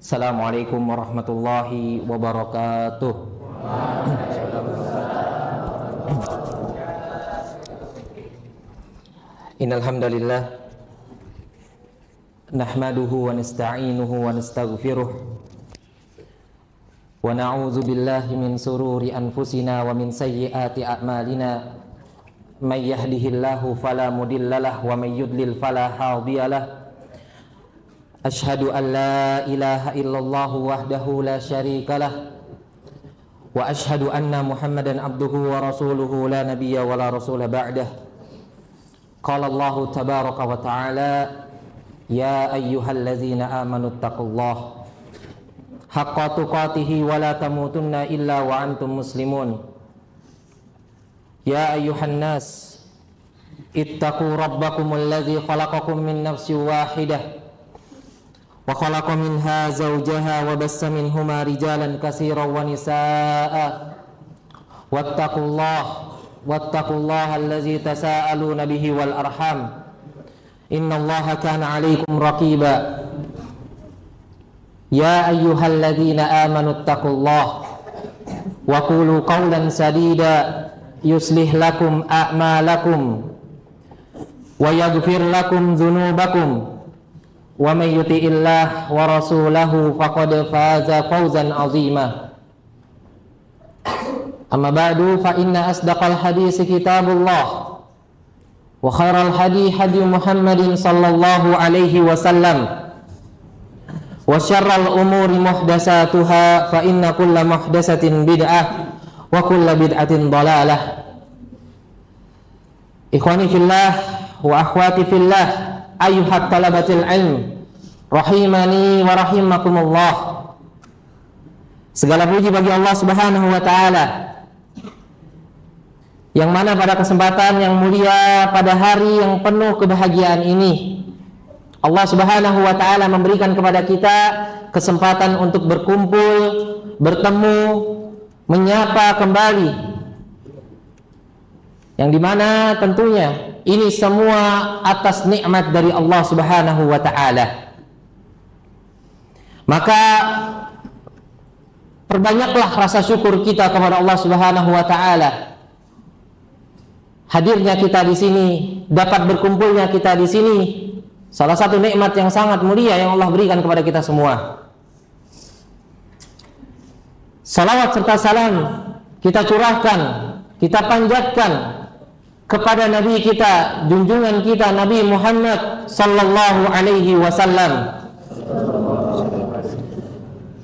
Assalamualaikum warahmatullahi wabarakatuh. Innal hamdalillah nahmaduhu wa nasta'inuhu wa nastaghfiruh wa na'udzu billahi min sururi anfusina wa min sayyiati a'malina. May yahdihillahu fala mudhillalah wa may yudlil fala hadiyalah. Ashhadu an la ilaha illallah wahdahu la syarikalah wa ashhadu anna Muhammadan abduhu wa rasuluhu la nabiyya wa la rasula ba'dah. Qala Allah tabaraka wa ta'ala, ya ayyuhallazina amanu taqullaha haqqa tuqatih wa la tamutunna illa wa antum muslimun. Ya ayyuhan nas ittaqu rabbakumul ladzi khalaqakum min nafsin wahidah wa khalaqa minha zawjaha wa bassa minhuma rijalan katsiran wa nisaa'a wattaqullaha allazi tasaaluna bihi wal arham innallaha kana 'alaikum raqiba. Ya ayyuhalladzina amanu taqullaha wa qulu qawlan sadida yuslih lakum a'malakum wa yaghfir lakum dzunubakum wa may yuti'illah wa rasulahu faqad faza fawzan 'azima. Amma ba'du, fa inna asdaqal hadits kitabullah wa khairal hadi hadi Muhammadin sallallahu alaihi wasallam wa syarral umuri muhdatsatuha fa inna kulla muhdatsatin bid'ah wa kulla bid'atin dhalalah. Ikhwani fillah wa akhwati fillah, ayyuhat talabatil ilm rahimani wa rahimakumullah. Segala puji bagi Allah Subhanahu wa taala, yang mana pada kesempatan yang mulia pada hari yang penuh kebahagiaan ini Allah Subhanahu wa taala memberikan kepada kita kesempatan untuk berkumpul, bertemu, menyapa kembali, yang dimana tentunya ini semua atas nikmat dari Allah Subhanahu wa ta'ala. Maka perbanyaklah rasa syukur kita kepada Allah Subhanahu wa ta'ala. Hadirnya kita di sini, dapat berkumpulnya kita di sini, salah satu nikmat yang sangat mulia yang Allah berikan kepada kita semua. Salawat serta salam kita curahkan, kita panjatkan kepada Nabi kita, junjungan kita Nabi Muhammad sallallahu alaihi wasallam,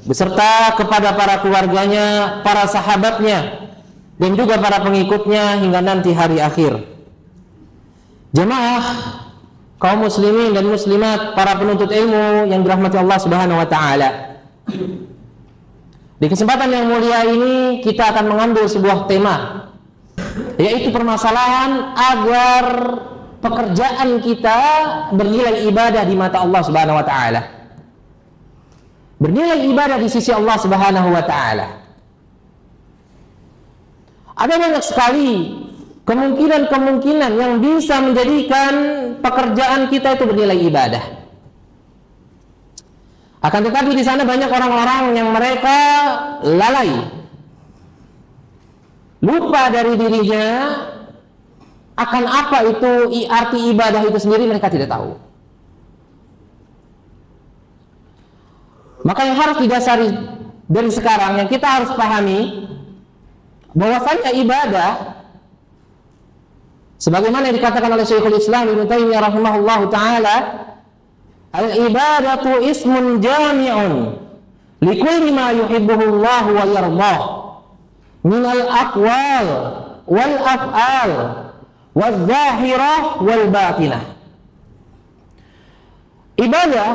beserta kepada para keluarganya, para sahabatnya, dan juga para pengikutnya hingga nanti hari akhir. Jemaah kaum muslimin dan muslimat, para penuntut ilmu yang dirahmati Allah Subhanahu wa taala. Di kesempatan yang mulia ini kita akan mengambil sebuah tema, yaitu permasalahan agar pekerjaan kita bernilai ibadah di mata Allah Subhanahu wa taala, bernilai ibadah di sisi Allah Subhanahu wa taala. Ada banyak sekali kemungkinan-kemungkinan yang bisa menjadikan pekerjaan kita itu bernilai ibadah. Akan tetapi di sana banyak orang-orang yang mereka lalai, lupa dari dirinya akan apa itu arti ibadah itu sendiri, mereka tidak tahu. Maka yang harus didasari dari sekarang, yang kita harus pahami, bahwasanya ibadah sebagaimana dikatakan oleh Syekhul Islam Ibnu Taimiyah rahimahullahu taala, al-ibadatu ismun jami'un likulli ma yuhibbuhu Allah wa yardah minal aqwal wal af'al wal zahirah wal batinah. Ibadah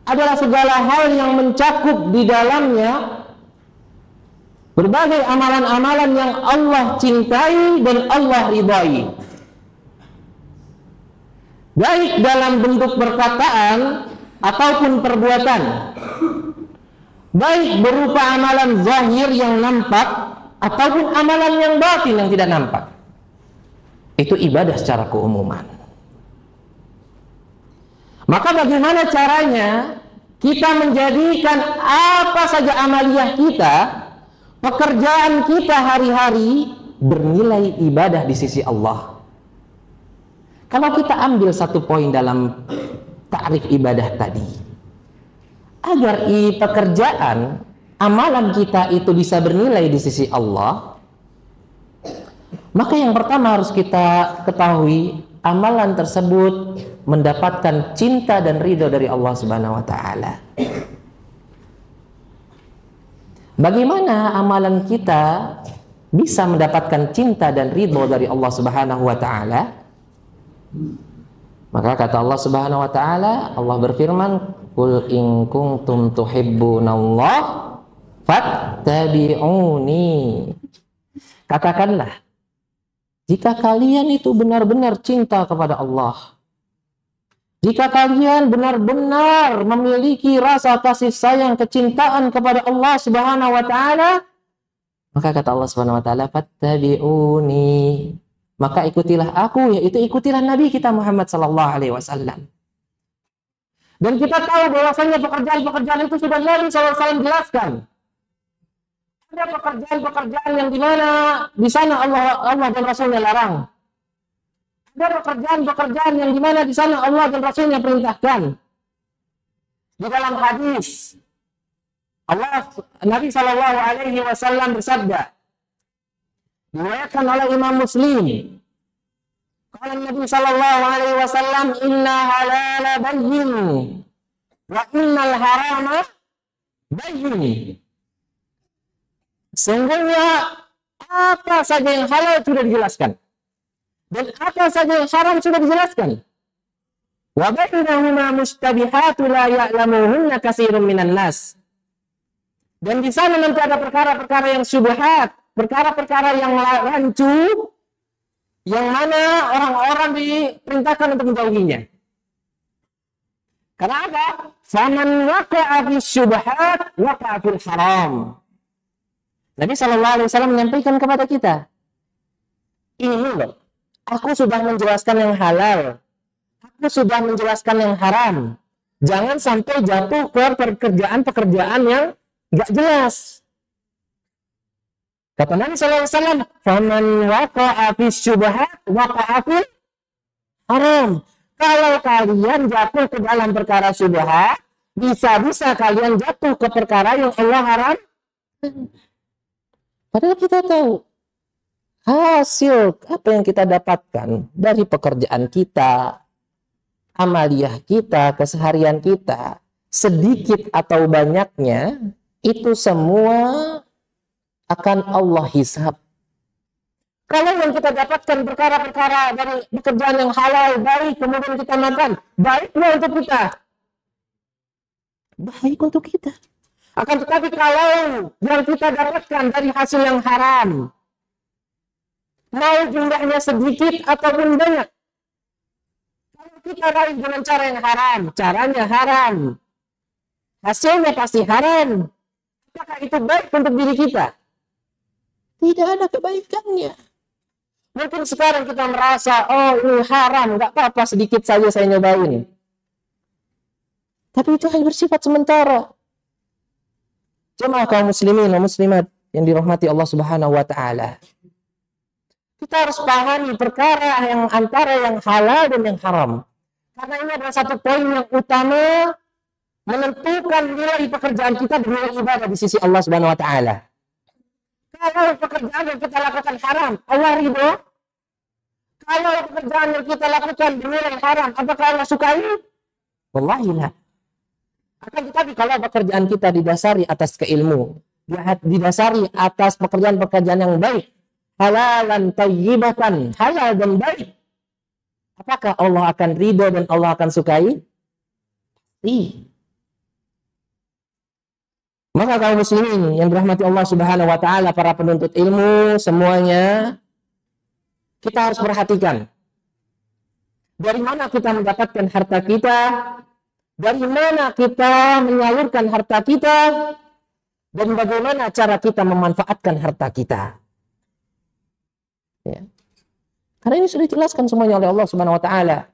adalah segala hal yang mencakup di dalamnya berbagai amalan-amalan yang Allah cintai dan Allah ridai, baik dalam bentuk perkataan ataupun perbuatan, baik berupa amalan zahir yang nampak ataupun amalan yang batin yang tidak nampak. Itu ibadah secara keumuman. Maka bagaimana caranya kita menjadikan apa saja amaliyah kita, pekerjaan kita hari-hari bernilai ibadah di sisi Allah. Kalau kita ambil satu poin dalam ta'rif ibadah tadi, agar pekerjaan amalan kita itu bisa bernilai di sisi Allah, maka yang pertama harus kita ketahui, amalan tersebut mendapatkan cinta dan ridho dari Allah Subhanahu wa taala. Bagaimana amalan kita bisa mendapatkan cinta dan ridho dari Allah Subhanahu wa taala? Maka kata Allah Subhanahu wa taala, Allah berfirman, "Qul in kuntum tuhibbunallaha fattabi'uni." Katakanlah, jika kalian itu benar-benar cinta kepada Allah, jika kalian benar-benar memiliki rasa kasih sayang, kecintaan kepada Allah Subhanahu wa taala, maka kata Allah Subhanahu wa taala, fattabi'uni, maka ikutilah aku, yaitu ikutilah Nabi kita Muhammad sallallahu alaihi wasallam. Dan kita tahu bahwasanya pekerjaan-pekerjaan itu sudah Nabi sallallahu alaihi wasallam jelaskan. Ada pekerjaan-pekerjaan yang dimana di sana Allah dan Rasulnya larang. Ada pekerjaan-pekerjaan yang dimana di sana Allah dan Rasulnya perintahkan. Di dalam hadis, Nabi Shallallahu Alaihi Wasallam bersabda, diriwayatkan oleh Imam Muslim. Kalau Nabi Shallallahu Alaihi Wasallam, Inna halala bayyin, wa innal harama bayyin. Sungguhnya apa saja yang halal sudah dijelaskan, dan apa saja yang haram sudah dijelaskan. Wa bainahuma mustabihatu la ya'lamuhunna katsirun minan nas. Dan di sana nanti ada perkara-perkara yang syubhat, perkara-perkara yang rancu, yang mana orang-orang diperintahkan untuk menjauhinya. Karena apa? Faman waqa'a fi syubhat waqa'a fil haram. Nabi SAW menyampaikan kepada kita, ini loh, aku sudah menjelaskan yang halal, aku sudah menjelaskan yang haram. Jangan sampai jatuh ke pekerjaan-pekerjaan yang nggak jelas. Kata Nabi SAW, faman waqa'a fi syubhat waqa'a fil haram. Kalau kalian jatuh ke dalam perkara syubhat, bisa-bisa kalian jatuh ke perkara yang Allah haram. Padahal kita tahu hasil apa yang kita dapatkan dari pekerjaan kita, amaliyah kita, keseharian kita, sedikit atau banyaknya, itu semua akan Allah hisab. Kalau yang kita dapatkan perkara-perkara dari pekerjaan yang halal, baik, kemudian kita makan, baiknya untuk kita. Baik untuk kita. Akan tetapi kalau yang kita dapatkan dari hasil yang haram, mau jumlahnya sedikit ataupun banyak, kalau kita raih dengan cara yang haram, caranya haram, hasilnya pasti haram, apakah itu baik untuk diri kita? Tidak ada kebaikannya. Mungkin sekarang kita merasa, oh ini haram, nggak apa-apa, sedikit saja saya nyobain. Tapi itu hanya bersifat sementara. Jemaah kaum muslimin dan muslimat yang dirahmati Allah Subhanahu wa taala. Kita harus pahami perkara yang antara yang halal dan yang haram. Karena ini adalah satu poin yang utama menentukan nilai pekerjaan kita dan nilai ibadah di sisi Allah Subhanahu wa taala. Kalau pekerjaan yang kita lakukan haram, Allah ridho. Kalau pekerjaan yang kita lakukan bernilai haram, apakah Allah sukai? Wallahi la. Akan tetapi kalau pekerjaan kita didasari atas keilmu, didasari atas pekerjaan-pekerjaan yang baik, halalan tayyibatan, halal dan baik, apakah Allah akan ridho dan Allah akan sukai? Iya. Maka kaum muslimin yang dirahmati Allah Subhanahu wa taala, para penuntut ilmu semuanya, kita harus perhatikan dari mana kita mendapatkan harta kita, dari mana kita menyalurkan harta kita, dan bagaimana cara kita memanfaatkan harta kita. Ya. Karena ini sudah dijelaskan semuanya oleh Allah Subhanahu wa taala.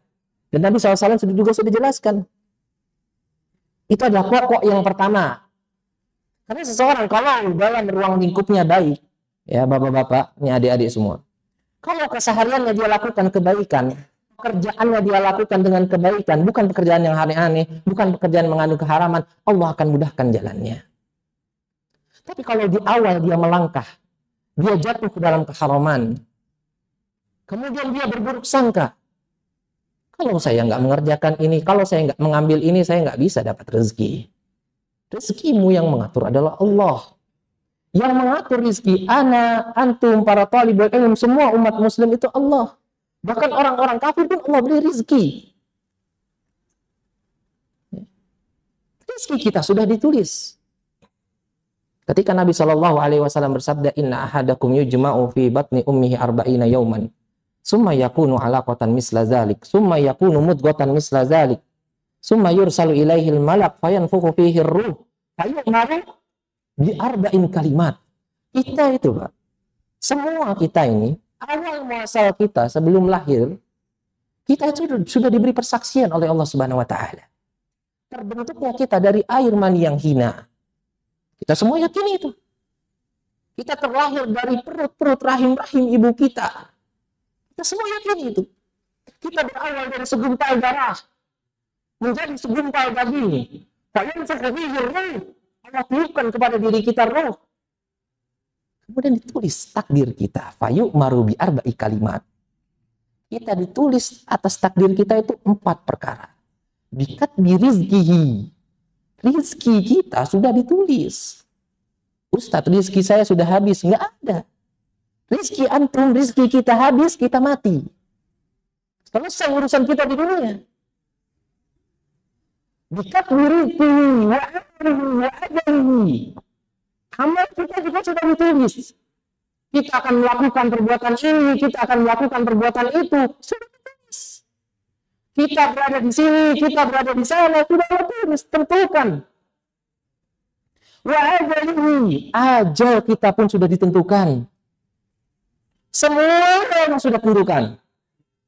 Dan Nabi SAW juga sudah jelaskan. Itu adalah pokok yang pertama. Karena seseorang kalau dalam ruang lingkupnya baik, ya bapak-bapak, ini adik-adik semua. Kalau kesehariannya dia lakukan kebaikan, pekerjaannya dia lakukan dengan kebaikan, bukan pekerjaan yang aneh-aneh, bukan pekerjaan mengandung keharaman, Allah akan mudahkan jalannya. Tapi kalau di awal dia melangkah, dia jatuh ke dalam keharaman, kemudian dia berburuk sangka, kalau saya nggak mengerjakan ini, kalau saya nggak mengambil ini, saya nggak bisa dapat rezeki. Rezekimu yang mengatur adalah Allah. Yang mengatur rezeki, ana, antum, para talibul ilm, semua umat muslim itu Allah. Bahkan orang-orang kafir pun Allah beri rezeki. Rezeki kita sudah ditulis. Ketika Nabi SAW bersabda, Inna ahadakum yujma'u fi batni ummihi arba'ina yauman. Summa yakunu alaqatan misla zalik. Summa yakunu mudghatan misla zalik. Summa yursalu ilaihil malak fayanfukhu fihi ruh. Fayu'maru bi arba'in kalimat. Kita itu, Pak. Semua kita ini, awal muasal kita sebelum lahir, kita itu sudah diberi persaksian oleh Allah Subhanahu wa taala. Terbentuknya kita dari air mani yang hina. Kita semua yakin itu. Kita terlahir dari perut rahim-rahim ibu kita. Kita semua yakin itu. Kita berawal dari segumpal darah menjadi segumpal daging. Kalian sekefihi ruh. Allah tiupkan kepada diri kita roh. Kemudian ditulis takdir kita. Fayu'maru bi arba'i kalimat. Kita ditulis atas takdir kita itu 4 perkara. Bikatbi rizkihi. Rizki kita sudah ditulis. Ustadz, rizki saya sudah habis. Nggak ada. Rizki antum, rizki kita habis, kita mati. Selesai urusan kita di dunia. Bikatbi rizkihi wa amrihi wa ajalihi. Amal kita juga sudah ditulis. Kita akan melakukan perbuatan ini, kita akan melakukan perbuatan itu. Sudah ditulis. Kita berada di sini, kita berada di sana, sudah ditulis, tentukan. Wa ajalihi, ajal kita pun sudah ditentukan. Semua yang sudah tentukan.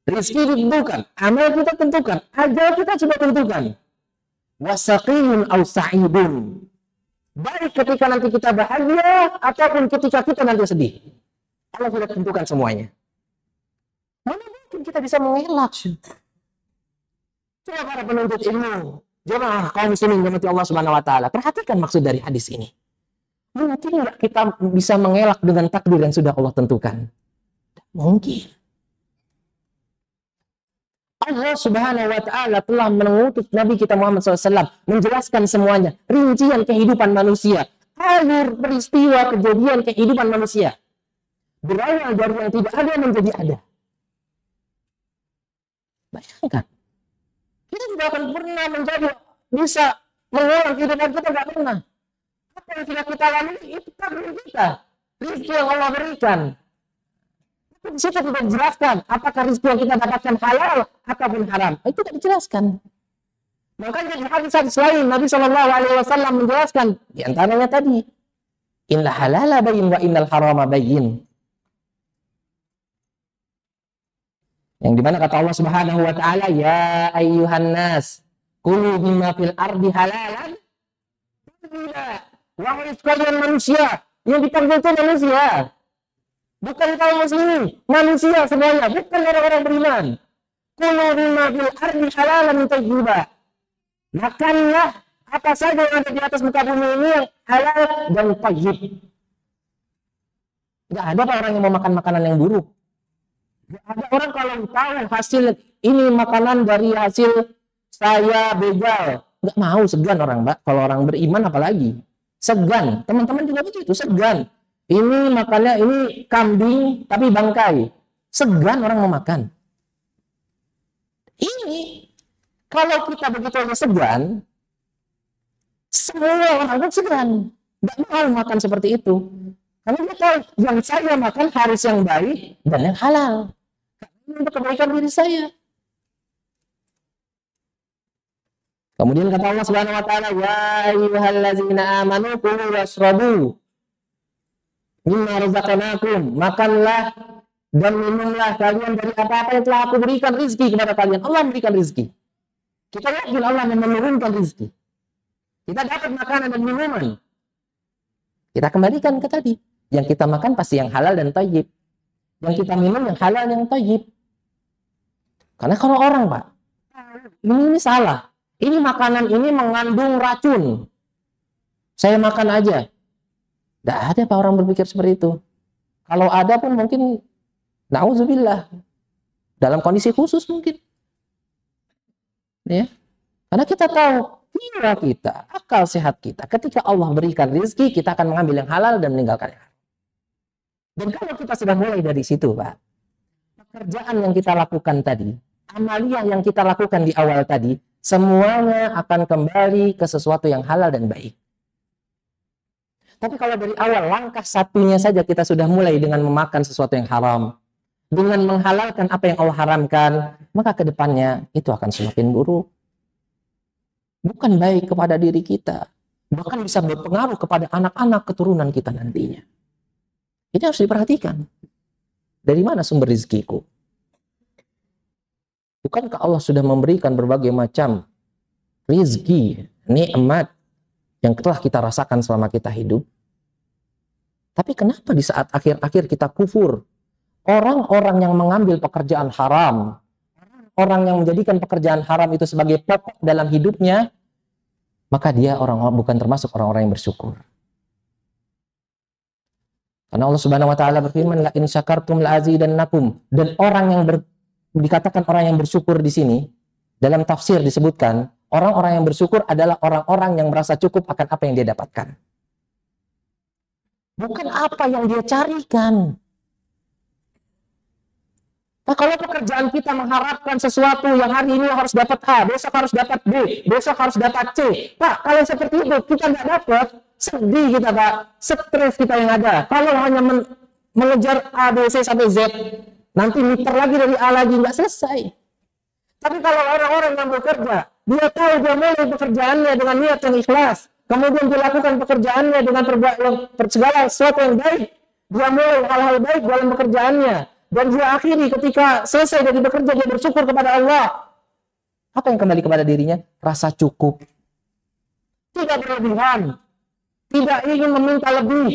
Rizki ditentukan, amal kita tentukan, ajal kita sudah tentukan. Wasaqiyun aw sa'idun. Baik ketika nanti kita bahagia ataupun ketika kita nanti sedih. Allah sudah tentukan semuanya. Mana mungkin kita bisa mengelak? Coba para penuntut ilmu, jemaah kaum muslimin dirahmati Allah Subhanahu wa taala, perhatikan maksud dari hadis ini. Mungkin nggak kita bisa mengelak dengan takdir yang sudah Allah tentukan? Mungkin. Allah Subhanahu wa taala telah mengutus Nabi kita Muhammad SAW menjelaskan semuanya, rincian kehidupan manusia, alur peristiwa kejadian kehidupan manusia. Berawal dari yang tidak ada menjadi ada. Bayangkan. Kita tidak akan pernah menjadi bisa mengulang kehidupan kita, tidak pernah. Apa yang sudah kita lalui itu takdir kita, rezeki yang Allah berikan. Di situ tidak dijelaskan apakah rezeki yang kita dapatkan halal ataupun haram. Itu tidak dijelaskan. Makanya di hadis lain Nabi SAW menjelaskan di antaranya tadi, Inna halala bayyin wa innal harama bayyin. Yang dimana kata Allah Subhanahu wa taala, ya ayyuhan nas kulu mimma fil ardi halalan. Wahai sekalian manusia, yang dipanggil itu manusia. Bukan kaum muslimin, manusia semuanya, bukan orang-orang beriman. Kulu mimma fil ardi halalan thayyiba. Makanlah apa saja yang ada di atas muka bumi ini yang halal dan thayyib. Enggak ada orang yang mau makan makanan yang buruk. Ada orang kalau tahu hasil ini makanan dari hasil saya begal, nggak mau, segan orang, Mbak. Kalau orang beriman apalagi segan. Teman-teman juga begitu, segan. Ini makannya ini kambing tapi bangkai, segan orang mau makan. Ini kalau kita begitu aja segan, semua orang pun segan, nggak mau makan seperti itu. Karena kita tahu yang saya makan harus yang baik dan yang halal. Untuk kebaikan diri saya. Kemudian kata Allah Subhanahu wa taala, ya ayyuhallazina amanu kulu washrabu mimma razaqnakum. Makanlah dan minumlah kalian dari apa-apa yang telah aku berikan rezeki kepada kalian. Allah memberikan rezeki. Kita yakin Allah menurunkan rezeki. Kita dapat makanan dan minuman. Kita kembalikan ke tadi. Yang kita makan pasti yang halal dan thayyib. Yang kita minum yang halal yang thayyib. Karena kalau orang, Pak, ini salah. Ini makanan ini mengandung racun. Saya makan aja. Tidak ada Pak orang berpikir seperti itu. Kalau ada pun mungkin, na'udzubillah, dalam kondisi khusus mungkin. Ya. Karena kita tahu, jiwa kita, akal sehat kita, ketika Allah berikan rezeki, kita akan mengambil yang halal dan meninggalkan yang haram. Dan kalau kita sudah mulai dari situ, Pak, pekerjaan yang kita lakukan tadi, amaliyah yang kita lakukan di awal tadi, semuanya akan kembali ke sesuatu yang halal dan baik. Tapi kalau dari awal, langkah satunya saja kita sudah mulai dengan memakan sesuatu yang haram, dengan menghalalkan apa yang Allah haramkan, maka ke depannya itu akan semakin buruk. Bukan baik kepada diri kita, bahkan bisa berpengaruh kepada anak-anak keturunan kita nantinya. Ini harus diperhatikan. Dari mana sumber rezekiku? Bukankah Allah sudah memberikan berbagai macam rezeki, nikmat yang telah kita rasakan selama kita hidup? Tapi kenapa di saat akhir-akhir kita kufur? Orang-orang yang mengambil pekerjaan haram, orang yang menjadikan pekerjaan haram itu sebagai pokok dalam hidupnya, maka dia bukan termasuk orang-orang yang bersyukur. Karena Allah Subhanahu wa taala berfirman, la in syakartum la azidannakum. Dan orang yang dikatakan orang yang bersyukur di sini, dalam tafsir disebutkan, orang-orang yang bersyukur adalah orang-orang yang merasa cukup akan apa yang dia dapatkan. Bukan apa yang dia carikan. Nah, kalau pekerjaan kita mengharapkan sesuatu yang hari ini harus dapat A, besok harus dapat B, besok harus dapat C. Pak, kalau seperti itu kita nggak dapat, sedih kita Pak, stres kita yang ada. Kalau hanya mengejar A, B, C sampai Z, nanti muter lagi dari A lagi, nggak selesai. Tapi kalau orang-orang yang bekerja, dia tahu dia mulai pekerjaannya dengan niat yang ikhlas, kemudian dia lakukan pekerjaannya dengan segala sesuatu yang baik, dia mulai hal-hal baik dalam pekerjaannya, dan dia akhiri ketika selesai dari bekerja dia bersyukur kepada Allah. Apa yang kembali kepada dirinya? Rasa cukup. Tidak berlebihan. Tidak ingin meminta lebih.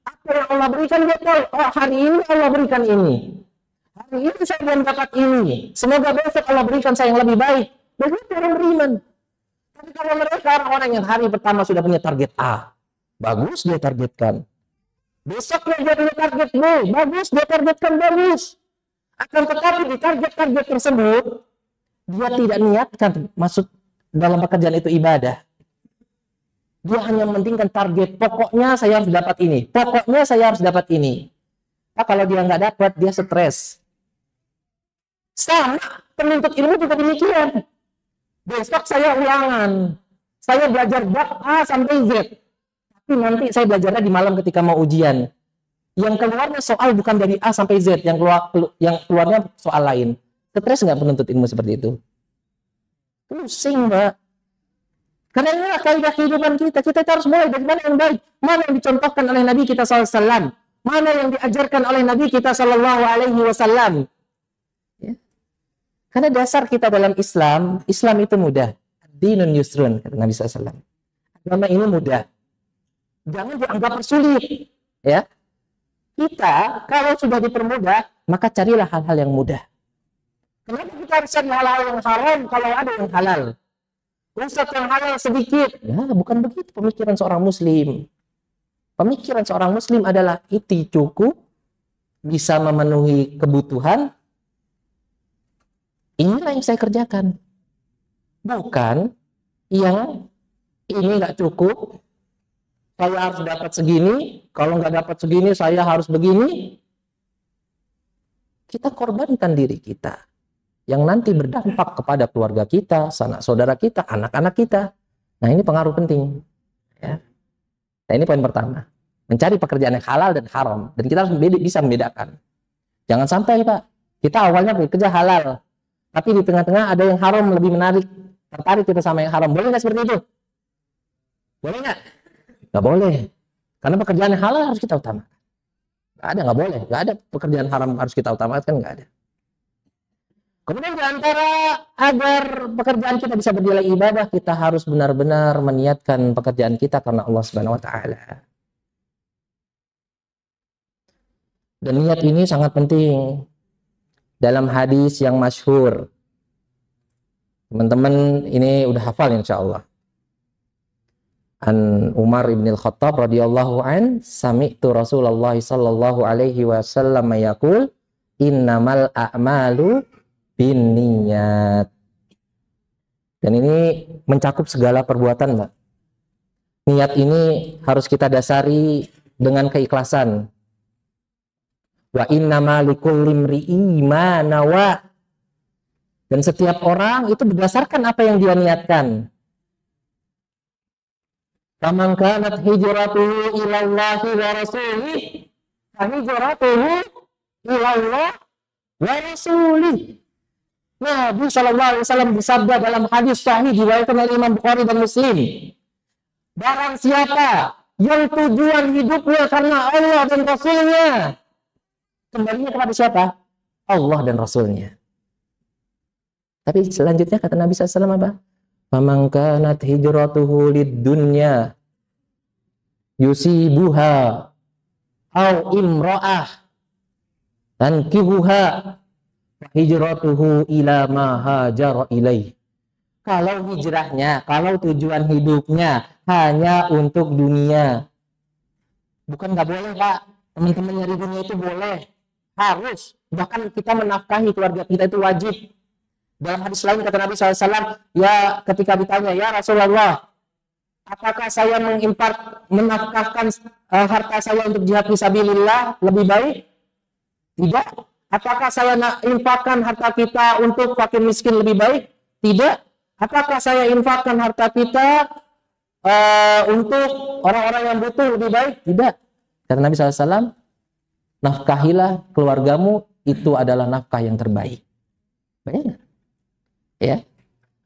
Apa yang Allah berikan dia tahu, oh hari ini Allah berikan ini. Hari ini saya belum dapat ini. Semoga besok Allah berikan saya yang lebih baik. Begitu orang beriman. Tapi kalau mereka orang-orang yang hari pertama sudah punya target A, bagus dia targetkan. Besoknya dia punya target B, bagus dia targetkan bagus. Akan tetapi di target-target tersebut, dia tidak niatkan masuk dalam pekerjaan itu ibadah. Dia hanya mementingkan target, pokoknya saya harus dapat ini, pokoknya saya harus dapat ini. Nah, kalau dia nggak dapat, dia stres. Sama, penuntut ilmu juga demikian. Besok saya ulangan, saya belajar bab A sampai Z. Tapi nanti saya belajarnya di malam ketika mau ujian. Yang keluarnya soal bukan dari A sampai Z, yang keluarnya soal lain. Stres nggak penuntut ilmu seperti itu? Pusing, Mbak. Karena inilah kaidah kehidupan kita. Kita harus mulai dari mana yang baik, mana yang dicontohkan oleh Nabi kita SAW, mana yang diajarkan oleh Nabi kita SAW. Ya. Karena dasar kita dalam Islam, Islam itu mudah. Dinun yusrun, kata Nabi SAW. Agama ini mudah. Jangan dianggap persulit. Ya. Kita, kalau sudah dipermudah, maka carilah hal-hal yang mudah. Kenapa kita harus cari hal-hal yang haram kalau ada yang halal? Ustaz yang halal sedikit. Ya, bukan begitu pemikiran seorang muslim. Pemikiran seorang muslim adalah itu cukup, bisa memenuhi kebutuhan. Inilah yang saya kerjakan. Bukan yang ini nggak cukup, saya harus dapat segini, kalau nggak dapat segini saya harus begini. Kita korbankan diri kita yang nanti berdampak kepada keluarga kita, sanak saudara kita, anak-anak kita. Nah, ini pengaruh penting. Ya. Nah, ini poin pertama. Mencari pekerjaan yang halal dan haram. Dan kita harus bisa membedakan. Jangan sampai, Pak, kita awalnya bekerja halal, tapi di tengah-tengah ada yang haram lebih menarik. Tertarik kita sama yang haram. Boleh nggak seperti itu? Boleh nggak? Nggak boleh. Karena pekerjaan yang halal harus kita utamakan. Nggak ada, nggak boleh. Nggak ada pekerjaan haram harus kita utamakan, nggak ada. Kemudian di antara agar pekerjaan kita bisa bernilai ibadah, kita harus benar-benar meniatkan pekerjaan kita karena Allah Subhanahu wa taala. Dan niat ini sangat penting. Dalam hadis yang masyhur, teman-teman ini udah hafal insya Allah. An Umar ibn al-Khattab radhiyallahu an, sami'tu Rasulullah sallallahu alaihi wasallam yaqul, innamal a'malu binniyat. Dan ini mencakup segala perbuatan, Mbak. Niat ini harus kita dasari dengan keikhlasan. Wa innama likulli imri'in ma nawa. Dan setiap orang itu berdasarkan apa yang dia niatkan. Faman kanat hijratuhu ila Allah wa rasulih, fa hijratuhu ila Allah wa rasulih. Nabi sallallahu alaihi wasallam bersabda dalam hadis sahih diriwayatkan oleh Imam Bukhari dan Muslim. Barang siapa yang tujuan hidupnya karena Allah dan Rasulnya, kembalinya kepada siapa? Allah dan Rasulnya. Tapi selanjutnya kata Nabi SAW apa? Faman kanat hijratuhu lid-dunya yusibuha au imra'ah tankihuha hijratuhu ila ma hajara ilaih. Kalau hijrahnya, kalau tujuan hidupnya hanya untuk dunia, bukan nggak boleh Pak, teman-teman nyari dunia itu boleh, harus, bahkan kita menafkahi keluarga kita itu wajib. Dalam hadis lain kata Nabi SAW, ya ketika ditanya, ya Rasulullah, apakah saya menafkahkan harta saya untuk jihad fisabilillah lebih baik? Tidak. Apakah saya infakkan harta kita untuk fakir miskin lebih baik? Tidak. Apakah saya infakkan harta kita untuk orang-orang yang butuh lebih baik? Tidak. Kata Nabi SAW, nafkahilah keluargamu, itu adalah nafkah yang terbaik. Banyak. Ya,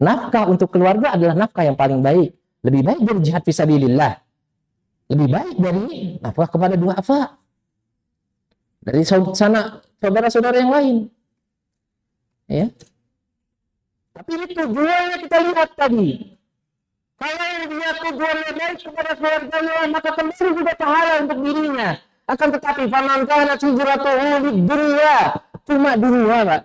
nafkah untuk keluarga adalah nafkah yang paling baik. Lebih baik dari jihad fisabilillah. Lebih baik dari nafkah kepada duafa. Dari saudara-saudara yang lain. Ya. Tapi ini tujuannya kita lihat tadi. Kalau dia tujuannya baik kepada keluarganya, maka kembali juga pahala untuk dirinya. Akan tetapi faman kanat hijratuhu lid-dunya, cuma dunia, Pak.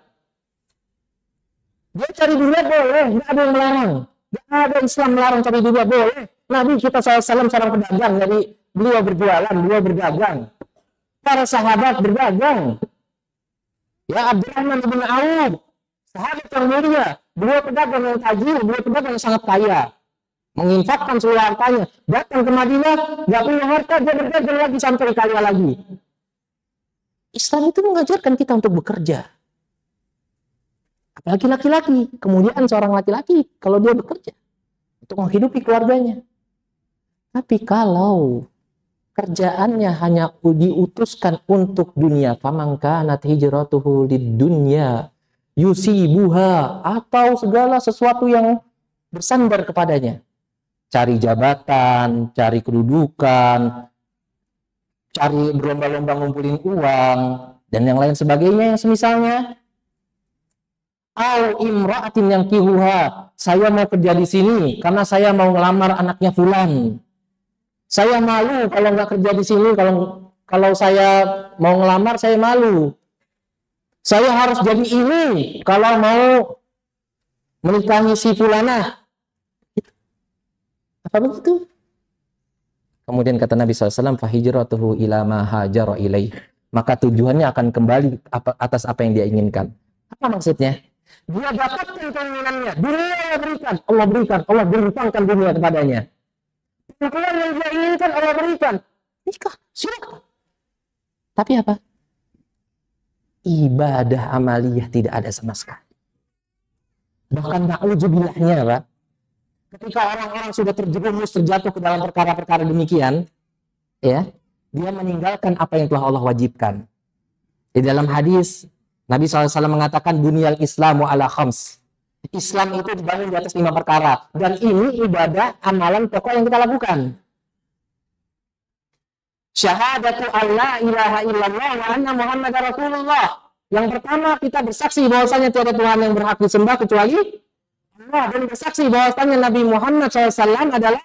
Dia cari dunia boleh, nggak ada yang melarang. Nggak ada Islam melarang cari dunia, boleh. Nabi kita SAW seorang pedagang, jadi beliau berjualan, beliau berdagang. Para sahabat berdagang. Ya, Abdurrahman bin Auf, sahabat yang mulia, beliau pedagang yang tajir, beliau pedagang yang sangat kaya. Menginfakkan seluruh hartanya. Datang ke Madinah, nggak punya harta, dia berdagang lagi sampai kaya lagi. Islam itu mengajarkan kita untuk bekerja. Apalagi laki-laki. Kemudian seorang laki-laki, kalau dia bekerja untuk menghidupi keluarganya. Tapi kalau kerjaannya hanya diutuskan untuk dunia, faman kanat hijratuhu lid-dunya yusibuha, atau segala sesuatu yang bersandar kepadanya. Cari jabatan, cari kedudukan, cari berlomba-lomba ngumpulin uang, dan yang lain sebagainya yang semisalnya. Au imra'atin yang kihuha, saya mau kerja di sini karena saya mau ngelamar anaknya fulan. Saya malu kalau nggak kerja di sini, kalau saya mau ngelamar saya malu. Saya harus jadi ini kalau mau menikahi si fulana. Apa begitu? Kemudian kata Nabi SAW, fahijratuhu ila ma hajara ilaih. Maka tujuannya akan kembali atas apa yang dia inginkan. Apa maksudnya? Dia dapatkan keinginannya, dunia Allah berikan, Allah berikan dunia kepadanya. Pernikahan yang dia inginkan Allah berikan, nikah, silakan. Tapi apa? Ibadah amaliyah tidak ada sama sekali. Bahkan na'udzubillahnya, Pak. Ketika orang-orang sudah terjerumus, terjatuh ke dalam perkara-perkara demikian, ya, dia meninggalkan apa yang telah Allah wajibkan. Di dalam hadis Nabi SAW mengatakan bunyal Islamu ala khams. Islam itu dibangun di atas 5 perkara. Dan ini ibadah, amalan pokok yang kita lakukan. Syahadatu alla ilaha illallah wa anna Muhammad Rasulullah. Yang pertama, kita bersaksi bahwasanya tiada Tuhan yang berhak disembah kecuali Allah, dan bersaksi bahwasanya Nabi Muhammad SAW adalah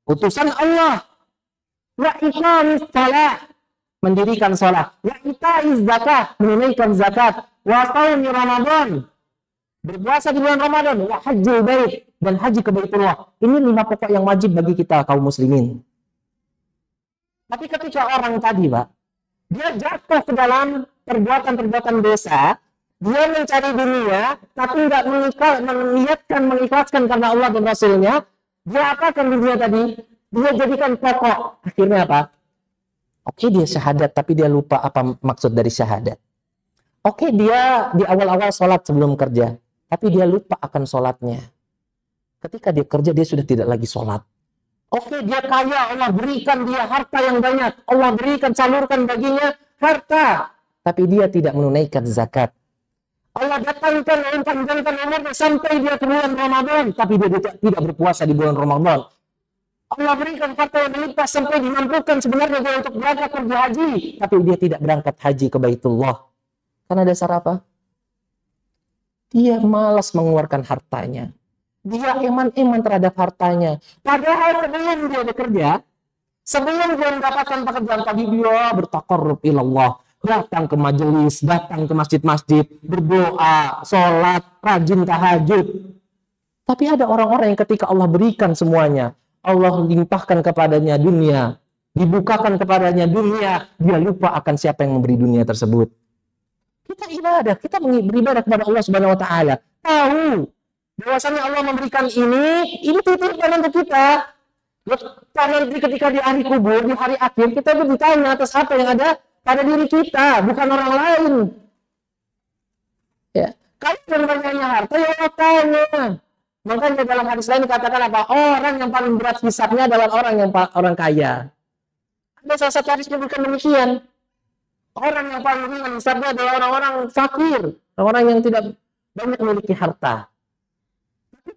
utusan Allah. Wa iqamis shalah, mendirikan sholat. Wa itaiz zakat, menunaikan zakat. Wa shaumi Ramadan, berpuasa di bulan Ramadan. Wa hajjul bait, dan haji ke Baitullah. Ini 5 pokok yang wajib bagi kita kaum muslimin. Tapi ketika orang tadi, Pak, dia jatuh ke dalam perbuatan-perbuatan dosa, dia mencari dunia, tapi nggak meniatkan, mengikhlaskan karena Allah dan Rasulnya, dia apakan dunia tadi? Dia jadikan pokok. Akhirnya apa? Oke, dia syahadat, tapi dia lupa apa maksud dari syahadat. Oke, dia di awal-awal sholat sebelum kerja, tapi dia lupa akan sholatnya. Ketika dia kerja, dia sudah tidak lagi sholat. Oke, dia kaya, Allah berikan dia harta yang banyak. Allah berikan, salurkan baginya harta. Tapi dia tidak menunaikan zakat. Allah datangkan umurnya sampai dia ke bulan Ramadan. Tapi dia tidak berpuasa di bulan Ramadan. Allah berikan harta yang melimpah sampai dimampukan sebenarnya dia untuk berangkat pergi haji. Tapi dia tidak berangkat haji ke Baitullah. Karena dasar apa? Dia malas mengeluarkan hartanya. Dia iman-iman terhadap hartanya. Padahal sebelum dia bekerja, sebelum dia mendapatkan pekerjaan tadi, dia bertaqarrub ilallah. Datang ke majelis, datang ke masjid-masjid, berdoa, sholat, rajin tahajud. Tapi ada orang-orang yang ketika Allah berikan semuanya, Allah limpahkan kepadanya dunia, dibukakan kepadanya dunia, dia lupa akan siapa yang memberi dunia tersebut. Kita ibadah, kita beribadah kepada Allah Subhanahu wa taala. Tahu bahwasanya Allah memberikan ini titipan untuk kita. Nanti ketika di hari kubur, di hari akhir, kita ditanya atas apa yang ada pada diri kita, bukan orang lain. Ya, kalau yang banyaknya harta, ya Allah tanya. Makanya dalam hadis lain dikatakan apa? Orang yang paling berat hisabnya adalah orang kaya. Ada salah satu hadis menyebutkan demikian. Orang yang paling ringan hisabnya adalah orang-orang fakir, orang yang tidak banyak memiliki harta.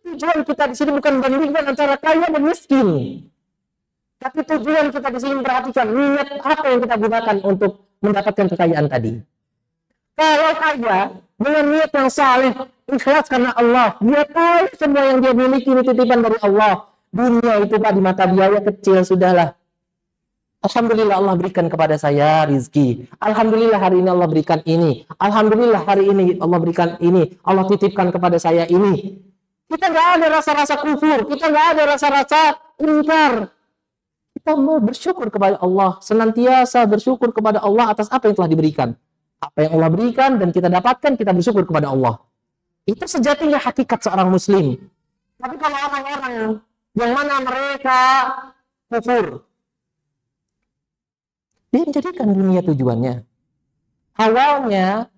Tujuan kita di sini bukan bandingkan antara kaya dan miskin. Tapi tujuan kita di sini memperhatikan niat apa yang kita gunakan untuk mendapatkan kekayaan tadi. Kalau kaya dengan niat yang saleh, ikhlas karena Allah, dia tahu semua yang dia miliki ini titipan dari Allah. Dunia itu Pak di mata dia ya kecil, sudahlah. Alhamdulillah Allah berikan kepada saya rizki. Alhamdulillah hari ini Allah berikan ini. Alhamdulillah hari ini Allah berikan ini. Allah titipkan kepada saya ini. Kita nggak ada rasa-rasa kufur, kita nggak ada rasa-rasa ingkar. Kita mau bersyukur kepada Allah, senantiasa bersyukur kepada Allah atas apa yang telah diberikan. Apa yang Allah berikan dan kita dapatkan, kita bersyukur kepada Allah. Itu sejatinya hakikat seorang muslim. Tapi kalau orang-orang yang mana mereka kufur, dia menjadikan dunia tujuannya. Awalnya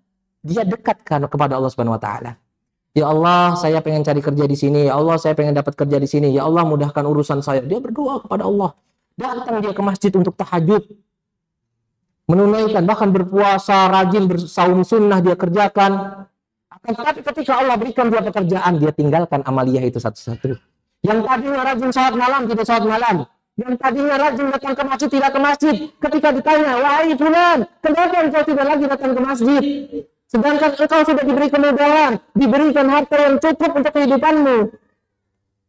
dia dekatkan kepada Allah Subhanahu wa taala. Ya Allah, saya pengen cari kerja di sini. Ya Allah, saya pengen dapat kerja di sini. Ya Allah, mudahkan urusan saya. Dia berdoa kepada Allah. Datang dia ke masjid untuk tahajud. Menunaikan, bahkan berpuasa, rajin bersaum sunnah dia kerjakan. Akan tetapi ketika Allah berikan dia pekerjaan, dia tinggalkan amaliyah itu satu-satu. Yang tadinya rajin sholat malam, tidak sholat malam. Yang tadinya rajin datang ke masjid, tidak ke masjid. Ketika ditanya, wahai fulan, kenapa engkau tidak lagi datang ke masjid? Sedangkan engkau sudah diberi kemudahan, diberikan harta yang cukup untuk kehidupanmu.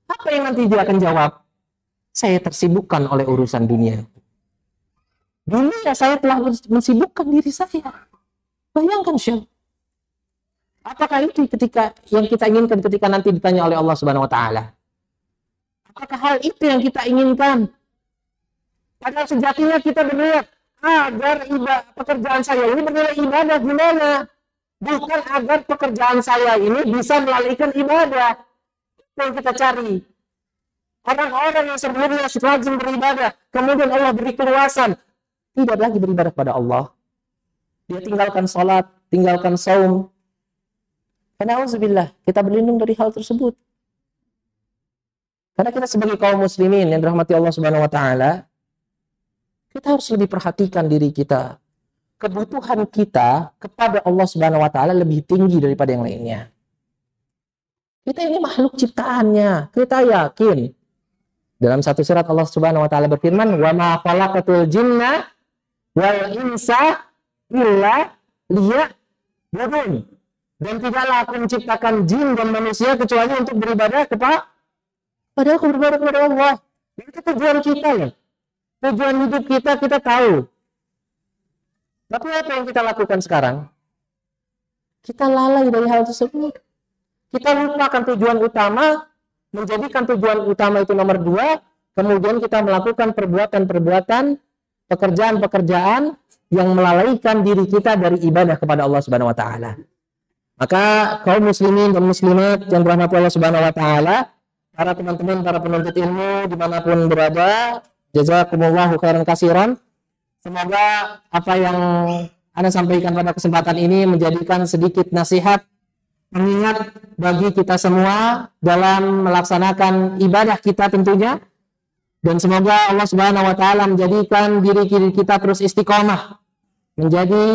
Apa yang nanti dia akan jawab? Saya tersibukkan oleh urusan dunia. Dunia saya telah mensibukkan diri saya. Bayangkan Syekh. Apakah itu ketika yang kita inginkan ketika nanti ditanya oleh Allah Subhanahu wa taala? Apakah hal itu yang kita inginkan? Padahal sejatinya kita berniat agar pekerjaan saya ini bernilai ibadah gimana? Bukan agar pekerjaan saya ini bisa melalikan ibadah. Itu yang kita cari. Orang-orang yang sebelumnya rajin beribadah, kemudian Allah beri keluasan, tidak lagi beribadah kepada Allah. Dia tinggalkan sholat, tinggalkan saum. Na'udzubillah, kita berlindung dari hal tersebut. Karena kita sebagai kaum muslimin yang dirahmati Allah Subhanahu wa taala, kita harus lebih perhatikan diri kita. Kebutuhan kita kepada Allah Subhanahu wa taala lebih tinggi daripada yang lainnya. Kita ini makhluk ciptaannya, kita yakin. Dalam satu surat Allah Subhanahu wa taala berfirman, "Wa ma khalaqatul jinna wal insa illa Wudhu. Dan tidaklah aku menciptakan jin dan manusia kecuali untuk beribadah kepada aku, beribadah kepada Allah. Itu tujuan kita ya. Tujuan hidup kita tahu. Tapi apa yang kita lakukan sekarang? Kita lalai dari hal tersebut. Kita lupakan tujuan utama, menjadikan tujuan utama itu nomor 2, kemudian kita melakukan perbuatan-perbuatan, pekerjaan-pekerjaan yang melalaikan diri kita dari ibadah kepada Allah Subhanahu wa taala. Maka kaum muslimin dan muslimat yang dirahmati Allah Subhanahu wa taala, para teman-teman, para penuntut ilmu dimanapun berada, jazakumullahu khairan katsiran. Semoga apa yang Anda sampaikan pada kesempatan ini menjadikan sedikit nasihat, pengingat bagi kita semua dalam melaksanakan ibadah kita tentunya. Dan semoga Allah Subhanahu wa taala menjadikan diri kita terus istiqomah, menjadi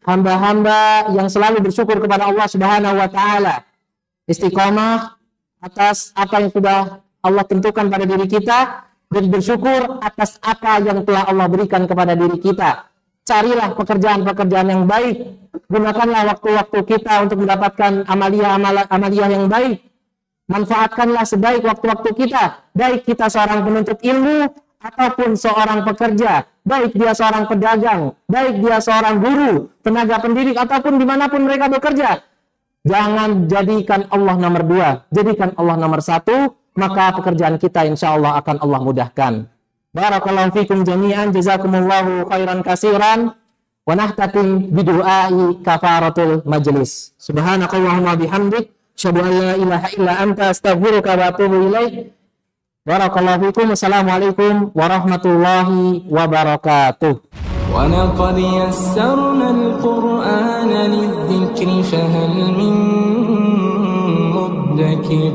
hamba-hamba yang selalu bersyukur kepada Allah Subhanahu wa taala. Istiqomah atas apa yang sudah Allah tentukan pada diri kita dan bersyukur atas apa yang telah Allah berikan kepada diri kita. Carilah pekerjaan-pekerjaan yang baik. Gunakanlah waktu-waktu kita untuk mendapatkan amalia yang baik. Manfaatkanlah sebaik waktu-waktu kita. Baik kita seorang penuntut ilmu ataupun seorang pekerja. Baik dia seorang pedagang. Baik dia seorang guru, tenaga pendidik, ataupun dimanapun mereka bekerja. Jangan jadikan Allah nomor 2. Jadikan Allah nomor 1. Maka pekerjaan kita insya Allah akan Allah mudahkan. Barakallahu fikum jami'an, jazakumullahu khairan katsiran, wa nahtatim bidu'ai kafaratul majlis. Subhanakallahumma bihamdik, asyhadu an la ilaha illa anta, astaghfiruka wa atubu ilaik. Barakallahu fikum, assalamualaikum warahmatullahi wabarakatuh. Wa laqad yassarna al-Qur'ana lidh-dhikri fahal min muddakir.